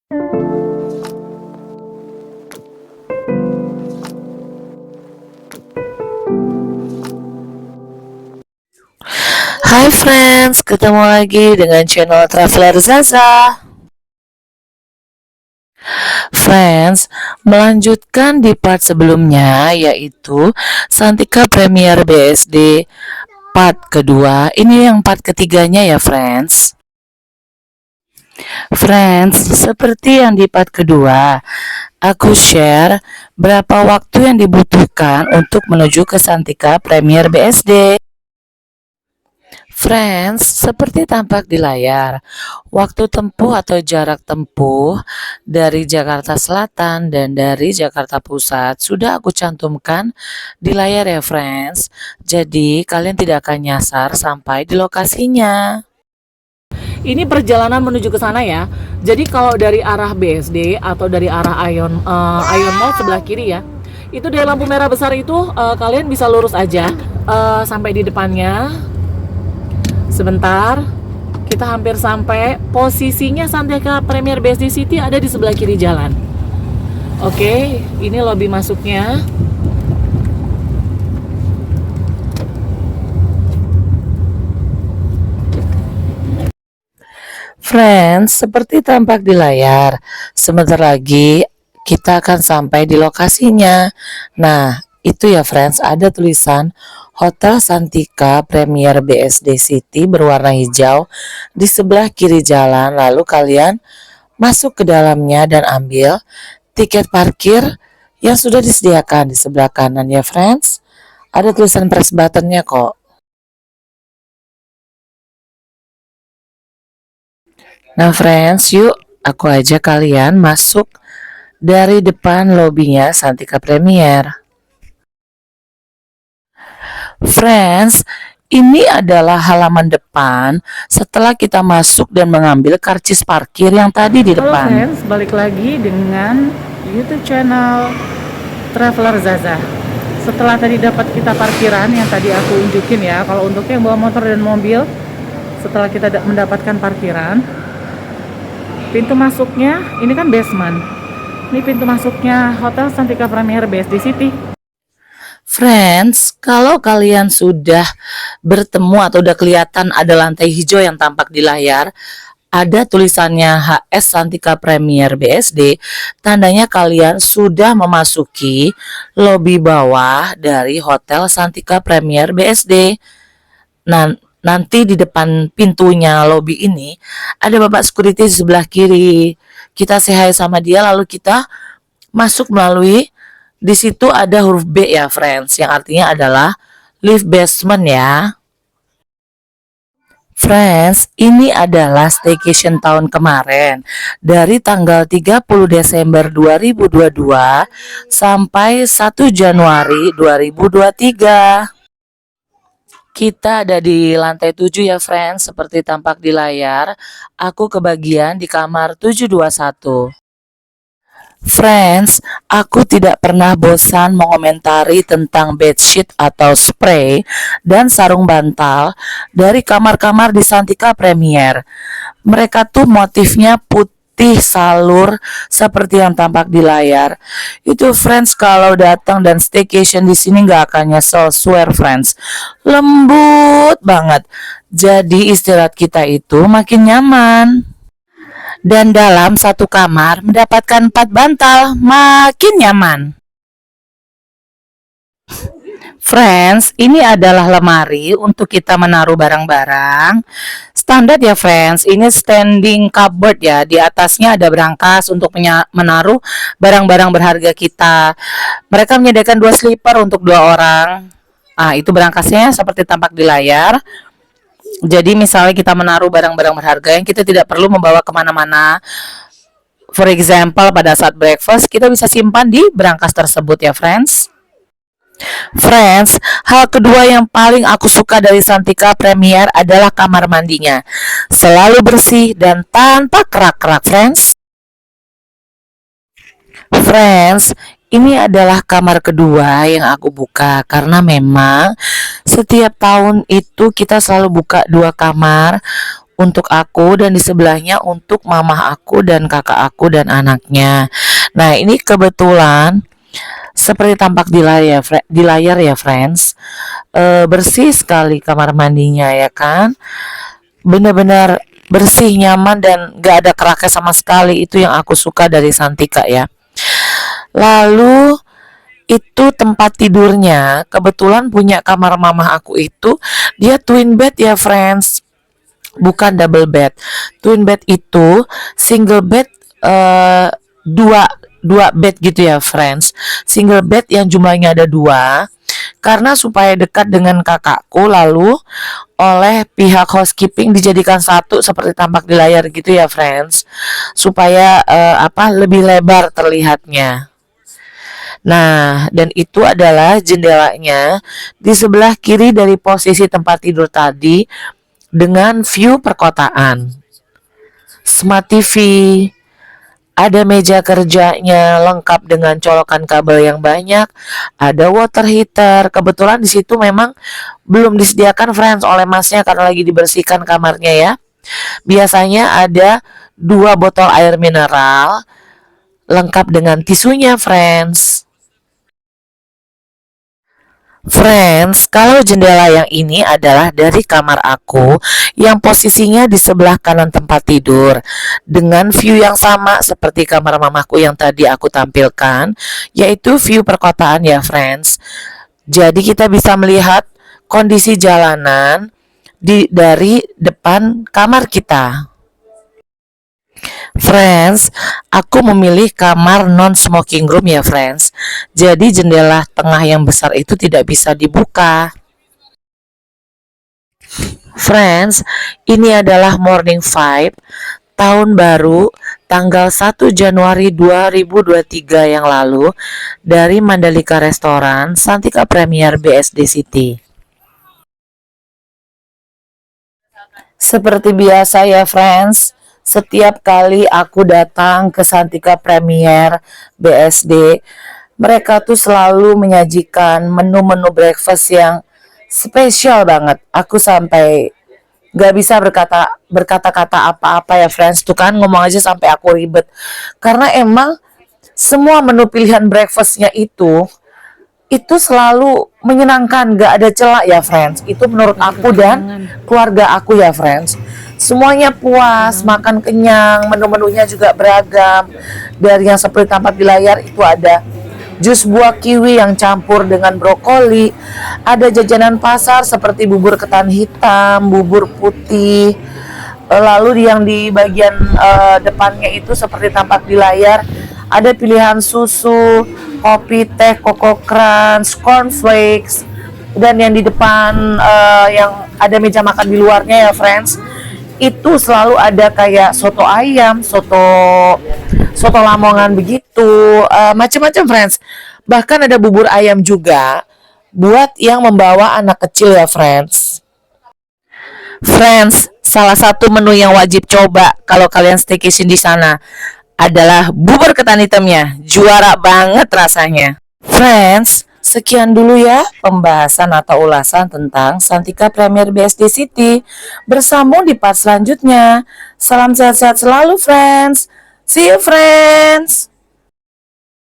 Hai friends, ketemu lagi dengan channel Traveler Zaza. Friends, melanjutkan di part sebelumnya yaitu Santika Premier BSD part kedua. Ini yang part ketiganya ya friends. Friends, seperti yang di part kedua, aku share berapa waktu yang dibutuhkan untuk menuju ke Santika Premier BSD. Friends, seperti tampak di layar, waktu tempuh atau jarak tempuh dari Jakarta Selatan dan dari Jakarta Pusat sudah aku cantumkan di layar ya friends. Jadi kalian tidak akan nyasar sampai di lokasinya. Ini perjalanan menuju ke sana ya. Jadi kalau dari arah BSD atau dari arah Ion Mall sebelah kiri ya, itu dari lampu merah besar itu kalian bisa lurus aja sampai di depannya. Sebentar, kita hampir sampai. Posisinya Santika Premier BSD City ada di sebelah kiri jalan. Oke, ini lobi masuknya. Friends, seperti tampak di layar, sebentar lagi kita akan sampai di lokasinya. Nah, itu ya friends, ada tulisan Hotel Santika Premier BSD City berwarna hijau di sebelah kiri jalan. Lalu kalian masuk ke dalamnya dan ambil tiket parkir yang sudah disediakan di sebelah kanan ya friends. Ada tulisan press buttonnya kok. Nah friends, yuk aku ajak kalian masuk dari depan lobinya Santika Premier. Friends, ini adalah halaman depan setelah kita masuk dan mengambil karcis parkir yang tadi di depan. Halo friends, balik lagi dengan YouTube channel Traveler Zaza. Setelah tadi dapat kita parkiran yang tadi aku unjukin ya, kalau untuk yang bawa motor dan mobil, setelah kita mendapatkan parkiran, pintu masuknya ini kan basement. Ini pintu masuknya Hotel Santika Premier BSD City. Friends, kalau kalian sudah bertemu atau udah kelihatan ada lantai hijau yang tampak di layar, ada tulisannya HS Santika Premier BSD, tandanya kalian sudah memasuki lobi bawah dari Hotel Santika Premier BSD. Nah, nanti di depan pintunya lobi ini ada bapak security di sebelah kiri. Kita say hi sama dia lalu kita masuk melalui, di situ ada huruf B ya friends, yang artinya adalah lift basement ya. Friends, ini adalah staycation tahun kemarin dari tanggal 30 Desember 2022 sampai 1 Januari 2023. Kita ada di lantai 7 ya friends, seperti tampak di layar. Aku kebagian di kamar 721. Friends, aku tidak pernah bosan mengomentari tentang bedsheet atau spray dan sarung bantal dari kamar-kamar di Santika Premier. Mereka tuh motifnya putih salur seperti yang tampak di layar. Itu friends, kalau datang dan staycation di sini nggak akan nyesel, swear friends. Lembut banget. Jadi istirahat kita itu makin nyaman. Dan dalam satu kamar mendapatkan 4 bantal, makin nyaman. Friends, ini adalah lemari untuk kita menaruh barang-barang. Standar ya friends, ini standing cupboard ya. Di atasnya ada brankas untuk menaruh barang-barang berharga kita. Mereka menyediakan 2 slipper untuk 2 orang. Itu brankasnya seperti tampak di layar. Jadi misalnya kita menaruh barang-barang berharga yang kita tidak perlu membawa kemana-mana. For example, pada saat breakfast, kita bisa simpan di brankas tersebut ya friends. Friends, hal kedua yang paling aku suka dari Santika Premier adalah kamar mandinya. Selalu bersih dan tanpa kerak-kerak friends. Friends, ini adalah kamar kedua yang aku buka karena memang setiap tahun itu kita selalu buka 2 kamar untuk aku, dan di sebelahnya untuk mamah aku dan kakak aku dan anaknya. Nah, ini kebetulan seperti tampak di layar ya, friends. Bersih sekali kamar mandinya ya kan. Benar-benar bersih, nyaman, dan gak ada keraknya sama sekali. Itu yang aku suka dari Santika ya. Lalu itu tempat tidurnya, kebetulan punya kamar mamah aku itu dia twin bed ya, friends, bukan double bed. Twin bed itu single bed, dua dua bed gitu ya, friends. Single bed yang jumlahnya ada dua, karena supaya dekat dengan kakakku, lalu oleh pihak housekeeping dijadikan satu seperti tampak di layar gitu ya, friends, supaya lebih lebar terlihatnya. Nah, dan itu adalah jendelanya di sebelah kiri dari posisi tempat tidur tadi dengan view perkotaan. Smart TV, ada meja kerjanya lengkap dengan colokan kabel yang banyak, ada water heater. Kebetulan di situ memang belum disediakan, friends, oleh masnya karena lagi dibersihkan kamarnya ya. Biasanya ada 2 botol air mineral lengkap dengan tisunya, friends. Friends, kalau jendela yang ini adalah dari kamar aku yang posisinya di sebelah kanan tempat tidur dengan view yang sama seperti kamar mamaku yang tadi aku tampilkan, yaitu view perkotaan ya, friends. Jadi kita bisa melihat kondisi jalanan dari depan kamar kita. Friends, aku memilih kamar non-smoking room ya, friends. Jadi jendela tengah yang besar itu tidak bisa dibuka. Friends, ini adalah morning vibe tahun baru tanggal 1 Januari 2023 yang lalu dari Mandalika Restoran Santika Premier BSD City. Seperti biasa ya, friends, setiap kali aku datang ke Santika Premier BSD, mereka tuh selalu menyajikan menu-menu breakfast yang spesial banget. Aku sampai gak bisa berkata-kata apa-apa ya, friends. Tuh kan ngomong aja sampai aku ribet. Karena emang semua menu pilihan breakfastnya itu selalu menyenangkan, gak ada celah ya, friends. Itu menurut aku dan keluarga aku ya, friends. Semuanya puas, makan kenyang, menu-menunya juga beragam. Dari yang seperti tampak di layar itu ada jus buah kiwi yang campur dengan brokoli, ada jajanan pasar seperti bubur ketan hitam, bubur putih. Lalu yang di bagian depannya itu seperti tampak di layar, ada pilihan susu, kopi, teh, koko crunch, cornflakes, dan yang di depan yang ada meja makan di luarnya ya, friends, itu selalu ada kayak soto ayam, soto Lamongan begitu, macam-macam, friends. Bahkan ada bubur ayam juga buat yang membawa anak kecil ya, friends. Friends, salah satu menu yang wajib coba kalau kalian staycation di sana adalah bubur ketan hitamnya. Juara banget rasanya. Friends, sekian dulu ya pembahasan atau ulasan tentang Santika Premier BSD City. Bersambung di part selanjutnya. Salam sehat-sehat selalu, friends. See you, friends.